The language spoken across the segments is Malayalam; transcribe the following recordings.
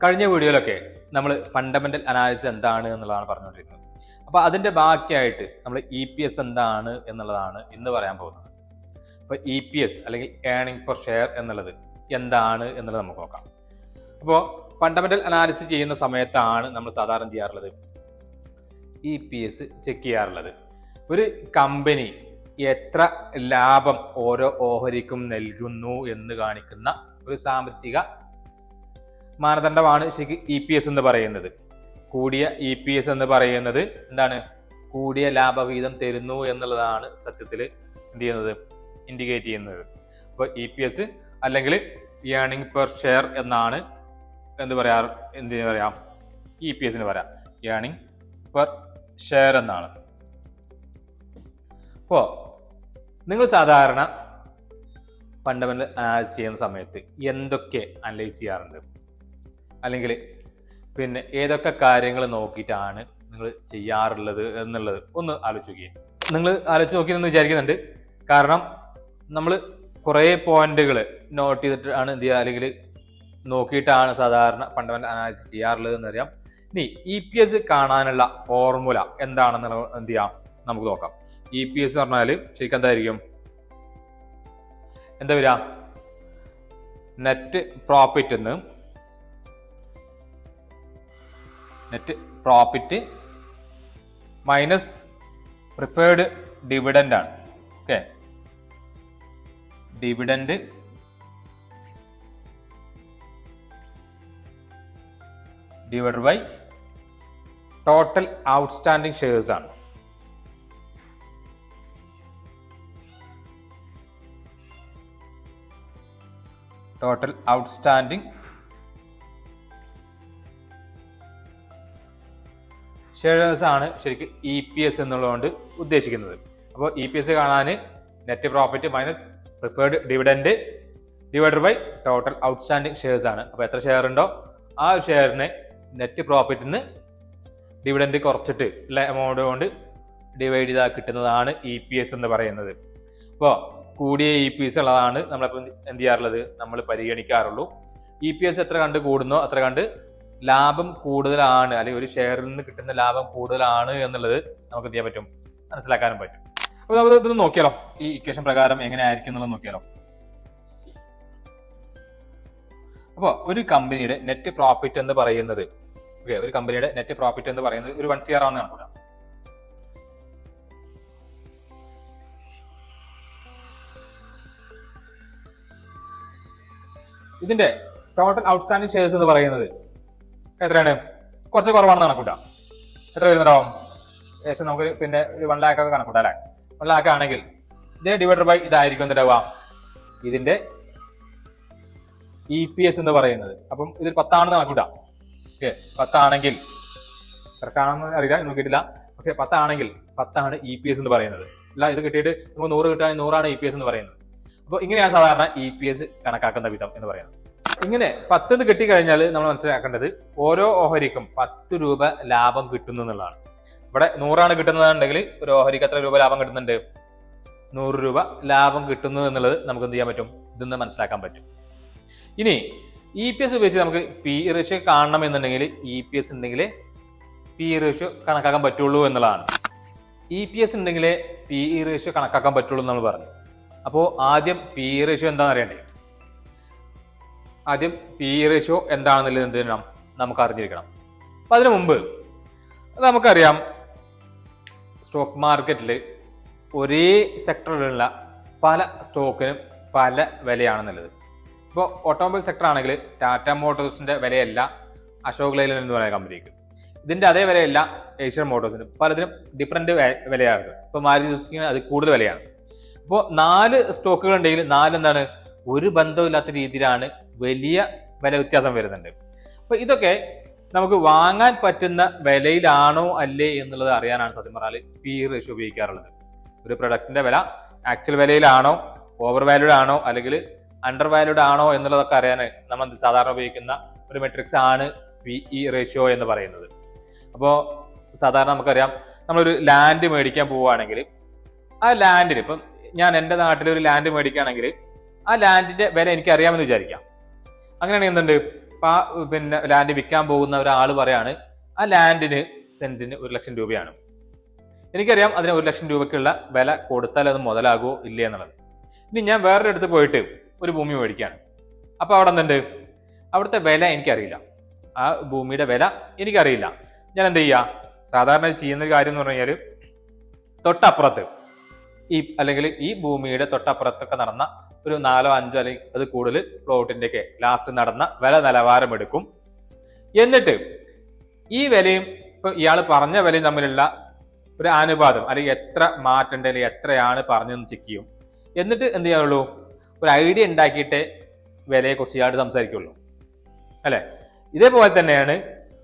കഴിഞ്ഞ വീഡിയോയിലൊക്കെ നമ്മൾ ഫണ്ടമെന്റൽ അനാലിസിസ് എന്താണ് എന്നുള്ളതാണ് പറഞ്ഞുകൊണ്ടിരുന്നത്. അപ്പോൾ അതിന്റെ ബാക്കിയായിട്ട് നമ്മൾ EPS എന്താണ് എന്നുള്ളതാണ് ഇന്ന് പറയാൻ പോകുന്നത്. അപ്പോൾ EPS അല്ലെങ്കിൽ ഏർണിംഗ് പെർ ഷെയർ എന്നുള്ളത് എന്താണ് എന്നുള്ളത് നമുക്ക് നോക്കാം. അപ്പോൾ ഫണ്ടമെന്റൽ അനാലിസിസ് ചെയ്യുന്ന സമയത്താണ് നമ്മൾ സാധാരണ ചെയ്യാറുള്ളത് EPS ചെക്ക് ചെയ്യാറുള്ളത്. ഒരു കമ്പനി എത്ര ലാഭം ഓരോ ഓഹരിക്കും നൽകുന്നു എന്ന് കാണിക്കുന്ന ഒരു സാമ്പത്തിക മാനദണ്ഡമാണ് ശരിക്കും EPS എന്ന് പറയുന്നത്. കൂടിയ EPS എന്ന് പറയുന്നത് എന്താണ്? കൂടിയ ലാഭവിഹിതം തരുന്നു എന്നുള്ളതാണ് സത്യത്തിൽ എന്ത് ചെയ്യുന്നത്, ഇൻഡിക്കേറ്റ് ചെയ്യുന്നത്. അപ്പോൾ EPS അല്ലെങ്കിൽ ഏർണിംഗ് പെർ ഷെയർ എന്നാണ് എന്തിനു പറയാം, EPS പറയാം, ഏർണിംഗ് പെർ ഷെയർ എന്നാണ്. അപ്പോൾ നിങ്ങൾ സാധാരണ ഫണ്ടമെന്റൽ അനാലിസിസ് ചെയ്യുന്ന സമയത്ത് എന്തൊക്കെ അനലൈസ് ചെയ്യാറുണ്ട്, അല്ലെങ്കിൽ പിന്നെ ഏതൊക്കെ കാര്യങ്ങൾ നോക്കിയിട്ടാണ് നിങ്ങൾ ചെയ്യാറുള്ളത് എന്നുള്ളത് ഒന്ന് ആലോചിക്കുക. നിങ്ങൾ ആലോചിച്ച് നോക്കിയെന്ന് വിചാരിക്കുന്നുണ്ട്. കാരണം നമ്മൾ കുറേ പോയിന്റുകൾ നോട്ട് ചെയ്തിട്ടാണ് എന്ത് ചെയ്യുക, അല്ലെങ്കിൽ നോക്കിയിട്ടാണ് സാധാരണ ഫണ്ടമെന്റൽ അനാലിസിസ് ചെയ്യാറുള്ളത് എന്നറിയാം. ഇനി EPS കാണാനുള്ള ഫോർമുല എന്താണെന്ന് എന്ത് ചെയ്യാം നമുക്ക് നോക്കാം. EPS എന്ന് പറഞ്ഞാൽ ശരിക്കും എന്തായിരിക്കും, എന്താ വരിക, net profit minus preferred dividend ആണ്. Okay, dividend divide by total outstanding shares ആണ്. ടോട്ടൽ ഔട്ട്സ്റ്റാൻഡിംഗ് ഷെയർസ് ആണ് ശരിക്കും EPS എന്നുള്ളതുകൊണ്ട് ഉദ്ദേശിക്കുന്നത്. അപ്പോൾ EPS കാണാൻ net profit minus preferred dividend divide by total outstanding shares ആണ്. അപ്പോൾ എത്ര ഷെയർ ഉണ്ടോ ആ ഒരു ഷെയറിനെ നെറ്റ് പ്രോഫിറ്റിൽ നിന്ന് ഡിവിഡൻഡ് കുറച്ചിട്ട് ഉള്ള എമൗണ്ട് കൊണ്ട് ഡിവൈഡ് ചെയ്താൽ കിട്ടുന്നതാണ് EPS എന്ന് പറയുന്നത്. അപ്പോൾ കൂടിയ EPS ഉള്ളതാണ് നമ്മളിപ്പോൾ എന്ത് ചെയ്യാറുള്ളത്, നമ്മൾ പരിഗണിക്കാറുള്ളൂ. EPS എത്ര കണ്ട് കൂടുന്നോ അത്ര കണ്ട് ലാഭം കൂടുതലാണ്, അല്ലെങ്കിൽ ഒരു ഷെയറിൽ നിന്ന് കിട്ടുന്ന ലാഭം കൂടുതലാണ് എന്നുള്ളത് നമുക്ക് എന്ത് ചെയ്യാൻ പറ്റും, മനസ്സിലാക്കാനും പറ്റും. അപ്പോൾ നമുക്ക് ഇതൊന്ന് നോക്കിയാലോ, ഈ ഇക്വേഷൻ പ്രകാരം എങ്ങനെ ആയിരിക്കും എന്നുള്ളത് നോക്കിയാലോ. അപ്പോൾ ഒരു കമ്പനിയുടെ നെറ്റ് പ്രോഫിറ്റ് എന്ന് പറയുന്നത്, ഒരു കമ്പനിയുടെ നെറ്റ് പ്രോഫിറ്റ് എന്ന് പറയുന്നത് ഒരു 1 CR ആണെന്ന് കണക്കൂടാം. ഇതിന്റെ ടോട്ടൽ ഔട്ട്സ്റ്റാൻഡിംഗ് ഷെയർസ് എന്ന് പറയുന്നത് എത്രയാണ്, കുറച്ച് കുറവാണെന്ന് കണക്കൂട്ടാം. എത്ര വരുന്നുണ്ടാവും, ഏകദേശം നമുക്ക് പിന്നെ 1 lakh ഒക്കെ കണക്കൂട്ടാം അല്ലെ. 1 lakh ആണെങ്കിൽ ഇതേ ഡിവൈഡർ ബൈ ഇതായിരിക്കും എന്താവുക, ഇതിന്റെ EPS എന്ന് പറയുന്നത്. അപ്പം ഇതിൽ 10 ആണെന്ന് കണക്കൂട്ടാം. ഓക്കെ, 10 ആണെങ്കിൽ കറക്റ്റാണെന്ന് അറിയില്ല, നോക്കിയിട്ടില്ല. പക്ഷെ 10 ആണെങ്കിൽ 10 ആണ് EPS എന്ന് പറയുന്നത്. അല്ല, ഇത് കിട്ടിയിട്ട് നമുക്ക് 100 കിട്ടുകയാണെങ്കിൽ 100 ആണ് EPS എന്ന് പറയുന്നത്. അപ്പോൾ ഇങ്ങനെയാണ് സാധാരണ EPS കണക്കാക്കുന്ന വിധം എന്ന് പറയുന്നത്. ഇങ്ങനെ 10 കിട്ടിക്കഴിഞ്ഞാൽ നമ്മൾ മനസ്സിലാക്കേണ്ടത് ഓരോ ഓഹരിക്കും 10 രൂപ ലാഭം കിട്ടുന്നു എന്നുള്ളതാണ്. ഇവിടെ 100 ആണ് കിട്ടുന്നതാണെങ്കിൽ ഒരു ഓഹരിക്ക് എത്ര രൂപ ലാഭം കിട്ടുന്നുണ്ട്, 100 രൂപ ലാഭം കിട്ടുന്നു എന്നുള്ളത് നമുക്ക് എന്ത് ചെയ്യാൻ പറ്റും, ഇതെന്ന് മനസ്സിലാക്കാൻ പറ്റും. ഇനി EPS ഉപയോഗിച്ച് നമുക്ക് PE റേഷ്യോ കാണണം എന്നുണ്ടെങ്കിൽ EPS ഉണ്ടെങ്കിൽ PE റേഷ്യോ കണക്കാക്കാൻ പറ്റുള്ളൂ എന്നുള്ളതാണ്. EPS ഉണ്ടെങ്കിലേ PE റേഷ്യോ കണക്കാക്കാൻ പറ്റുള്ളൂ എന്ന് നമ്മൾ പറഞ്ഞു. അപ്പോൾ ആദ്യം PE റേഷ്യോ എന്താണെന്ന് അറിയണ്ടേ, ആദ്യം PE റേഷ്യോ എന്താണെന്നുള്ളത് എന്ത് ചെയ്യണം, നമുക്ക് അറിഞ്ഞിരിക്കണം. അപ്പം അതിനു മുമ്പ് നമുക്കറിയാം സ്റ്റോക്ക് മാർക്കറ്റിൽ ഒരേ സെക്ടറിലുള്ള പല സ്റ്റോക്കിനും പല വിലയാണെന്നുള്ളത്. ഇപ്പോൾ ഓട്ടോമൊബൈൽ സെക്ടർ ആണെങ്കിൽ ടാറ്റ മോട്ടോഴ്സിന്റെ വിലയല്ല അശോക് ലൈലൻഡ് എന്ന് പറയുന്ന കമ്പനിക്ക്, ഇതിന്റെ അതേ വിലയല്ല ഏഷ്യൻ മോട്ടോഴ്സിന്, പലതിനും ഡിഫറൻറ്റ് വിലയാണ്. ഇപ്പോൾ മാരുതി സുസുക്കിന് അത് കൂടുതൽ വിലയാണ്. അപ്പോൾ 4 സ്റ്റോക്കുകൾ ഉണ്ടെങ്കിൽ 4 എന്താണ്, ഒരു ബന്ധമില്ലാത്ത രീതിയിലാണ് വലിയ വില വ്യത്യാസം വരുന്നുണ്ട്. അപ്പൊ ഇതൊക്കെ നമുക്ക് വാങ്ങാൻ പറ്റുന്ന വിലയിലാണോ അല്ലേ എന്നുള്ളത് അറിയാനാണ് സത്യം പറഞ്ഞാൽ PE റേഷ്യോ ഉപയോഗിക്കാറുള്ളത്. ഒരു പ്രൊഡക്റ്റിന്റെ വില ആക്ച്വൽ വിലയിലാണോ, ഓവർ വാല്യൂഡ് ആണോ, അല്ലെങ്കിൽ അണ്ടർ വാല്യൂഡ് ആണോ എന്നുള്ളതൊക്കെ അറിയാൻ നമ്മൾ സാധാരണ ഉപയോഗിക്കുന്ന ഒരു മെട്രിക്സ് ആണ് PE റേഷ്യോ എന്ന് പറയുന്നത്. അപ്പോൾ സാധാരണ നമുക്കറിയാം, നമ്മളൊരു ലാൻഡ് മേടിക്കാൻ പോവുകയാണെങ്കിൽ ആ ലാൻഡിന്, ഇപ്പം ഞാൻ എൻ്റെ നാട്ടിൽ ഒരു ലാൻഡ് മേടിക്കുകയാണെങ്കിൽ ആ ലാൻഡിന്റെ വില എനിക്ക് അറിയാമെന്ന് വിചാരിക്കാം. അങ്ങനെയാണെങ്കിൽ എന്തുണ്ട്, പിന്നെ ലാൻഡ് വിൽക്കാൻ പോകുന്ന ഒരാൾ പറയാണ് ആ ലാൻഡിന് സെന്റിന് 1 ലക്ഷം രൂപയാണ്. എനിക്കറിയാം അതിന് 1 ലക്ഷം രൂപയ്ക്കുള്ള വില കൊടുത്താൽ അത് മുതലാകുമോ ഇല്ല എന്നുള്ളത്. ഇനി ഞാൻ വേറൊരു അടുത്ത് പോയിട്ട് ഒരു ഭൂമി മേടിക്കുകയാണ്. അപ്പോൾ അവിടെ എന്തുണ്ട്, അവിടുത്തെ വില എനിക്കറിയില്ല, ആ ഭൂമിയുടെ വില എനിക്കറിയില്ല. ഞാൻ എന്ത് ചെയ്യുക, സാധാരണ ചെയ്യുന്ന കാര്യം എന്ന് പറഞ്ഞു കഴിഞ്ഞാൽ തൊട്ടപ്പുറത്ത് അല്ലെങ്കിൽ ഈ ഭൂമിയുടെ തൊട്ടപ്പുറത്തൊക്കെ നടന്ന ഒരു 4 5 അല്ലെങ്കിൽ അത് കൂടുതൽ പ്ലോട്ടിന്റെ ഒക്കെ ലാസ്റ്റ് നടന്ന വില നിലവാരം എടുക്കും. എന്നിട്ട് ഈ വിലയും ഇപ്പൊ ഇയാൾ പറഞ്ഞ വിലയും തമ്മിലുള്ള ഒരു അനുപാതം അല്ലെങ്കിൽ എത്ര മാറ്റേണ്ട അല്ലെങ്കിൽ എത്രയാണ് പറഞ്ഞതെന്ന് ചെക്ക് ചെയ്യും. എന്നിട്ട് എന്ത് ചെയ്യാനുള്ളൂ, ഒരു ഐഡിയ ഉണ്ടാക്കിയിട്ട് വിലയെ കുറിച്ച് ഇയാൾ സംസാരിക്കുള്ളൂ അല്ലെ. ഇതേപോലെ തന്നെയാണ്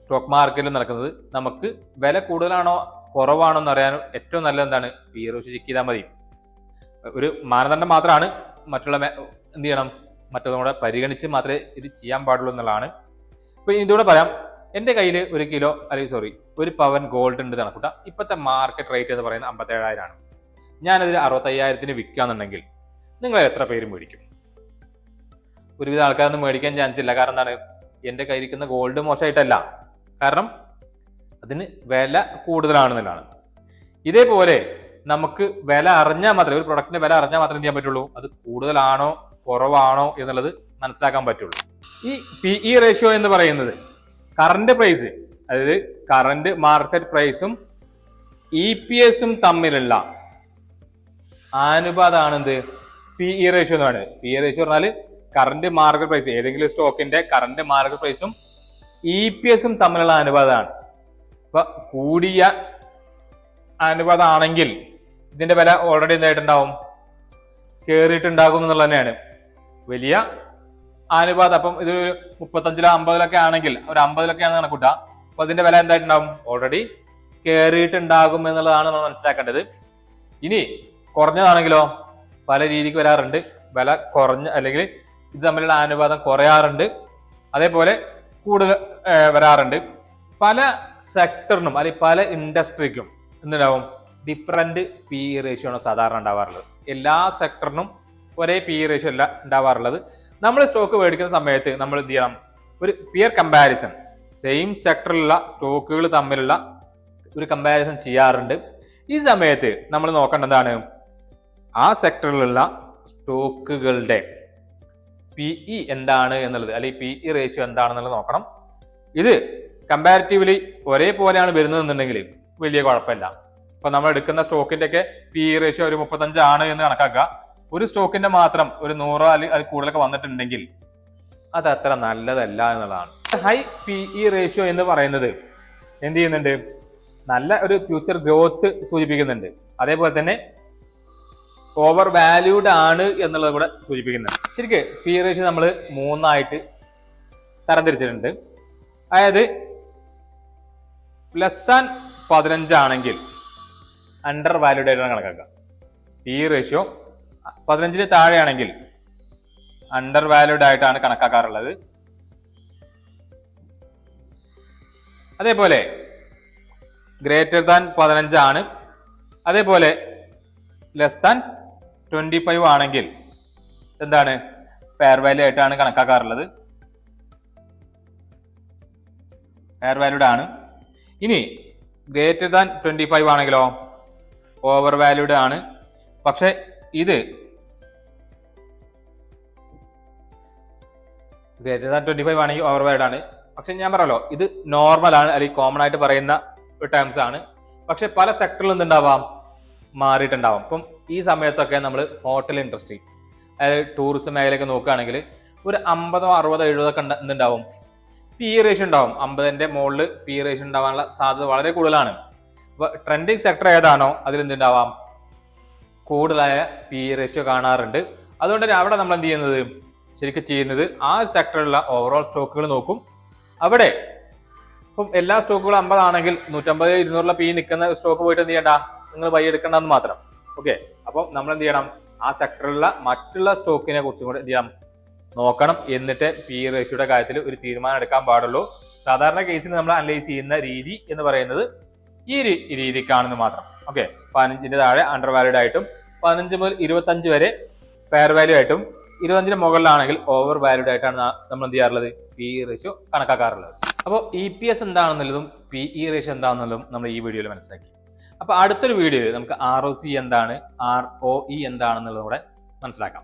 സ്റ്റോക്ക് മാർക്കറ്റിൽ നടക്കുന്നത്. നമുക്ക് വില കൂടുതലാണോ കുറവാണോ എന്ന് അറിയാൻ ഏറ്റവും നല്ലത് എന്താണ്, പി റേഷ്യോ ചെക്ക് ചെയ്താൽ മതി. ഒരു മാനദണ്ഡം മാത്രമാണ്, മറ്റുള്ള എന്ത് ചെയ്യണം, മറ്റൊന്നും കൂടെ പരിഗണിച്ച് മാത്രമേ ഇത് ചെയ്യാൻ പാടുള്ളൂ എന്നുള്ളതാണ്. ഇപ്പൊ ഇതുകൂടെ പറയാം, എന്റെ കയ്യിൽ 1 കിലോ അല്ലെങ്കിൽ 1 പവൻ ഗോൾഡ് ഉണ്ട് കണക്കൂട്ട. ഇപ്പോഴത്തെ മാർക്കറ്റ് റേറ്റ് എന്ന് പറയുന്നത് 57,000 ആണ്. ഞാനതിൽ 65,000-ന് വിൽക്കാന്നുണ്ടെങ്കിൽ നിങ്ങൾ എത്ര പേര് മേടിക്കും? ഒരുവിധ ആൾക്കാരൊന്നും മേടിക്കാൻ ചാൻസ് ഇല്ല. കാരണം എന്താണ്, എന്റെ കയ്യിരിക്കുന്ന ഗോൾഡ് മോശമായിട്ടല്ല, കാരണം അതിന് വില കൂടുതലാണെന്നുള്ളതാണ്. ഇതേപോലെ നമുക്ക് വില അറിഞ്ഞാൽ മാത്രമേ, ഒരു പ്രൊഡക്റ്റിന്റെ വില അറിഞ്ഞാൽ മാത്രമേ ചെയ്യാൻ പറ്റുള്ളൂ, അത് കൂടുതലാണോ കുറവാണോ എന്നുള്ളത് മനസ്സിലാക്കാൻ പറ്റുള്ളൂ. ഈ PE റേഷ്യോ എന്ന് പറയുന്നത് കറന്റ് പ്രൈസ്, അതായത് കറന്റ് മാർക്കറ്റ് പ്രൈസും EPS-ഉം തമ്മിലുള്ള അനുപാതമാണ് എന്ത്, PE റേഷ്യോ എന്ന് പറയുന്നത്. PE റേഷ്യോ പറഞ്ഞാൽ കറന്റ് മാർക്കറ്റ് പ്രൈസ്, ഏതെങ്കിലും സ്റ്റോക്കിന്റെ കറന്റ് മാർക്കറ്റ് പ്രൈസും EPS-ഉം തമ്മിലുള്ള അനുപാതമാണ്. അപ്പൊ കൂടിയ അനുപാതമാണെങ്കിൽ ഇതിന്റെ വില ഓൾറെഡി എന്തായിട്ടുണ്ടാവും, കയറിയിട്ടുണ്ടാകും എന്നുള്ളത് തന്നെയാണ്. വലിയ അനുപാതം, അപ്പം ഇത് 35-ലോ 50-ലൊക്കെ ആണെങ്കിൽ, ഒരു 50-ലൊക്കെ ആണ് കണക്കൂട്ടുക, അപ്പൊ അതിന്റെ വില എന്തായിട്ടുണ്ടാവും, ഓൾറെഡി കയറിയിട്ടുണ്ടാകും എന്നുള്ളതാണ് നമ്മൾ മനസ്സിലാക്കേണ്ടത്. ഇനി കുറഞ്ഞതാണെങ്കിലോ പല രീതിക്ക് വരാറുണ്ട്. വില കുറഞ്ഞ അല്ലെങ്കിൽ ഇത് തമ്മിലുള്ള അനുപാതം കുറയാറുണ്ട്, അതേപോലെ കൂടുതൽ വരാറുണ്ട്. പല സെക്ടറിനും അല്ലെങ്കിൽ പല ഇൻഡസ്ട്രിക്കും എന്തുണ്ടാവും, ഡിഫറെന്റ് PE റേഷ്യോ ആണ് സാധാരണ ഉണ്ടാവാറുള്ളത്. എല്ലാ സെക്ടറിനും ഒരേ PE റേഷ്യോ അല്ല ഉണ്ടാവാറുള്ളത്. നമ്മൾ സ്റ്റോക്ക് മേടിക്കുന്ന സമയത്ത് നമ്മൾ എന്ത് ചെയ്യണം, ഒരു പിയർ കമ്പാരിസൺ, സെയിം സെക്ടറിലുള്ള സ്റ്റോക്കുകൾ തമ്മിലുള്ള ഒരു കമ്പാരിസൺ ചെയ്യാറുണ്ട്. ഈ സമയത്ത് നമ്മൾ നോക്കേണ്ടതാണ് ആ സെക്ടറിലുള്ള സ്റ്റോക്കുകളുടെ PE എന്താണ് എന്നുള്ളത്, അല്ലെങ്കിൽ PE റേഷ്യോ എന്താണെന്നുള്ളത് നോക്കണം. ഇത് കമ്പാരിറ്റീവ്ലി ഒരേപോലെയാണ് വരുന്നതെന്നുണ്ടെങ്കിൽ വലിയ കുഴപ്പമില്ല. ഇപ്പൊ നമ്മൾ എടുക്കുന്ന സ്റ്റോക്കിന്റെ ഒക്കെ PE റേഷ്യോ ഒരു 35 ആണ് എന്ന് കണക്കാക്കുക. ഒരു സ്റ്റോക്കിന്റെ മാത്രം ഒരു 100 അല്ലെങ്കിൽ അത് കൂടുതലൊക്കെ വന്നിട്ടുണ്ടെങ്കിൽ അത് അത്ര നല്ലതല്ല എന്നുള്ളതാണ്. ഹൈ PE റേഷ്യോ എന്ന് പറയുന്നത് എന്ത് ചെയ്യുന്നുണ്ട്, നല്ല ഒരു ഫ്യൂച്ചർ ഗ്രോത്ത് സൂചിപ്പിക്കുന്നുണ്ട്. അതേപോലെ തന്നെ ഓവർ വാല്യൂഡ് ആണ് എന്നുള്ളത് കൂടെ സൂചിപ്പിക്കുന്നുണ്ട്. ശരിക്കും PE റേഷ്യോ നമ്മൾ 3 തരംതിരിച്ചിട്ടുണ്ട്. അതായത് <15 ആണെങ്കിൽ അണ്ടർ വാല്യൂഡ് ആയിട്ടാണ് കണക്കാക്കുക. PE റേഷ്യോ 15-ൽ താഴെയാണെങ്കിൽ അണ്ടർ വാല്യൂഡ് ആയിട്ടാണ് കണക്കാക്കാറുള്ളത്. അതേപോലെ >15 ആണ്, അതേപോലെ <25 ആണെങ്കിൽ എന്താണ്, ഫെയർ വാല്യൂ ആയിട്ടാണ് കണക്കാക്കാറുള്ളത്, ഫെയർ വാല്യൂഡ് ആണ്. ഇനി >25 ആണെങ്കിലോ ഓവർ വാല്യൂഡ് ആണ്. പക്ഷെ ഇത് >25 ആണെങ്കിൽ ഓവർ വാല്യൂഡ് ആണ്. പക്ഷെ ഞാൻ പറയല്ലോ, ഇത് നോർമൽ ആണ് അല്ലെങ്കിൽ കോമൺ ആയിട്ട് പറയുന്ന ഒരു ടേംസ് ആണ്. പക്ഷെ പല സെക്ടറിലും എന്തുണ്ടാവാം, മാറിയിട്ടുണ്ടാവാം. അപ്പം ഈ സമയത്തൊക്കെ നമ്മൾ ഹോട്ടൽ ഇൻഡസ്ട്രി, അതായത് ടൂറിസം മേഖലയൊക്കെ നോക്കുകയാണെങ്കിൽ ഒരു 50, 60, 70 ഒക്കെ എന്തുണ്ടാവും, PE റേഷ്യോ ഉണ്ടാവും. 50-ന്റെ മുകളിൽ PE റേഷ്യോ ഉണ്ടാവാനുള്ള സാധ്യത വളരെ കൂടുതലാണ്. അപ്പൊ ട്രെൻഡിങ് സെക്ടർ ഏതാണോ അതിൽ എന്തുണ്ടാവാം, കൂടുതലായ PE റേഷ്യോ കാണാറുണ്ട്. അതുകൊണ്ട് തന്നെ അവിടെ നമ്മൾ എന്ത് ചെയ്യുന്നത്, ശരിക്കും ചെയ്യുന്നത് ആ സെക്ടറിലുള്ള ഓവറോൾ സ്റ്റോക്കുകൾ നോക്കും. അവിടെ ഇപ്പം എല്ലാ സ്റ്റോക്കുകളും 50 ആണെങ്കിൽ 150, 200 PE നിൽക്കുന്ന സ്റ്റോക്ക് പോയിട്ട് എന്ത് ചെയ്യണ്ട, നിങ്ങൾ ബൈ എടുക്കണ്ടെന്ന് മാത്രം. ഓക്കെ, അപ്പം നമ്മൾ എന്ത് ചെയ്യണം, ആ സെക്ടറിലുള്ള മറ്റുള്ള സ്റ്റോക്കിനെ കുറിച്ചും കൂടെ എന്ത് ചെയ്യണം, നോക്കണം. എന്നിട്ട് PE റേഷ്യോയുടെ കാര്യത്തിൽ ഒരു തീരുമാനം എടുക്കാൻ പാടുള്ളൂ. സാധാരണ കേസിൽ നമ്മൾ അനലൈസ് ചെയ്യുന്ന രീതി എന്ന് പറയുന്നത് ഈ രീതിക്കാണെന്ന് മാത്രം. ഓക്കെ, 15-ന്റെ താഴെ അണ്ടർ വാല്യൂഡ് ആയിട്ടും 15 മുതൽ 25 വരെ ഫെയർ വാല്യൂ ആയിട്ടും 25-ന് മുകളിലാണെങ്കിൽ ഓവർ വാല്യൂഡ് ആയിട്ടാണ് നമ്മൾ എന്ത് ചെയ്യാറുള്ളത്, പി ഇ റേഷ്യോ കണക്കാക്കാറുള്ളത്. അപ്പോൾ EPS എന്താണെന്നുള്ളതും PE റേഷ്യോ എന്താണെന്നുള്ളതും നമ്മൾ ഈ വീഡിയോയിൽ മനസ്സിലാക്കി. അപ്പോൾ അടുത്തൊരു വീഡിയോയിൽ നമുക്ക് ROC എന്താണ്, ROE എന്താണെന്നുള്ളതും കൂടെ മനസ്സിലാക്കാം.